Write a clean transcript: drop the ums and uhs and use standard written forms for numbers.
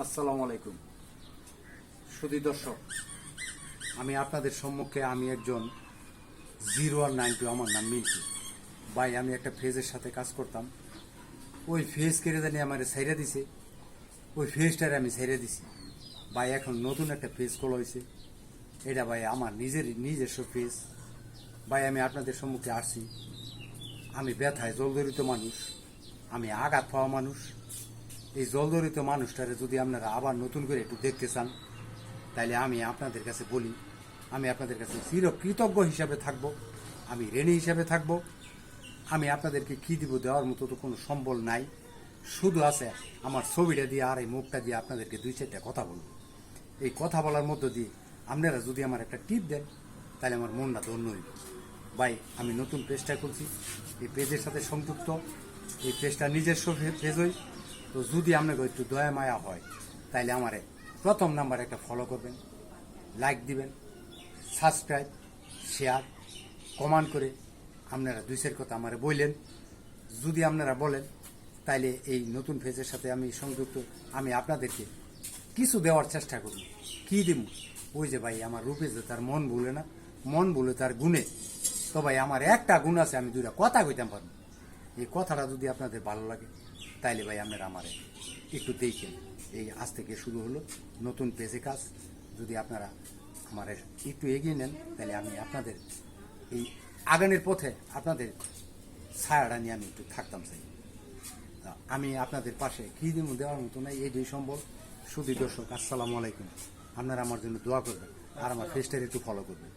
আসসালামু আলাইকুম সুধী দর্শক, আমি আপনাদের সম্মুখে আমি একজন 0192, আমার নাম মিল্কি ভাই। আমি একটা ফেজের সাথে কাজ করতাম, ওই ফেজ কেড়ে জানি আমার ছাইরা দিছে, ওই ফেজটারে আমি ছাইরা দিছি ভাই। এখন নতুন একটা ফেজ খোলা হয়েছে, এটা ভাই আমার নিজস্ব ফেজ ভাই। আমি আপনাদের সম্মুখে আসছি, আমি ব্যথায় জলদরিত মানুষ, আমি আঘাত পাওয়া মানুষ। এই জলদরিত মানুষটারে যদি আপনারা আবার নতুন করে একটু দেখতে চান, তাইলে আমি আপনাদের কাছে বলি, আমি আপনাদের কাছে চিরকৃতজ্ঞ হিসাবে থাকব, আমি ঋণী হিসাবে থাকব। আমি আপনাদেরকে কী দিব, দেওয়ার মতো তো কোনো সম্বল নাই, শুধু আছে আমার ছবিটা দিয়ে আর এই মুখটা দিয়ে আপনাদেরকে 2-4টা কথা বলবো। এই কথা বলার মধ্য দিয়ে আপনারা যদি আমার একটা টিপ দেন, তাহলে আমার মনটা ধন্য হইব ভাই। আমি নতুন পেজটা খুলছি, এই পেজের সাথে সংযুক্ত, এই পেজটা নিজস্ব পেজ হই। তো যদি আপনাকে একটু দয়া মায়া হয়, তাইলে আমারে প্রথম নাম্বার একটা ফলো করবেন, লাইক দিবেন, সাবস্ক্রাইব, শেয়ার, কমেন্ট করে আপনারা 2-4 কথা আমারে বললেন। যদি আপনারা বলেন, তাইলে এই নতুন পেজের সাথে আমি সংযুক্ত, আমি আপনাদেরকে কিছু দেওয়ার চেষ্টা করব। কী দিব? ওই যে ভাই, আমার রূপে যে তার মন ভুলে না, মন ভুলে তার গুণে। তো ভাই, আমার একটা গুণ আছে, আমি 2টা কথা কইতাম পারবো। এই কথাটা যদি আপনাদের ভালো লাগে, তাইলে ভাই আপনারা আমারে একটু দেখেন। এই আজ থেকে শুরু হলো নতুন পেজে কাজ। যদি আপনারা আমার একটু এগিয়ে নেন, তাহলে আমি আপনাদের এই আগানের পথে আপনাদের ছায়াটা নিয়ে আমি একটু থাকতাম চাই। আমি আপনাদের পাশে কী দিন দেওয়ার মতো নাই, এই 2 সম্বল। সুধী দর্শক, আসসালামু আলাইকুম। আপনারা আমার জন্য দোয়া করবেন আর আমার ফেসটার একটু ফলো করবেন।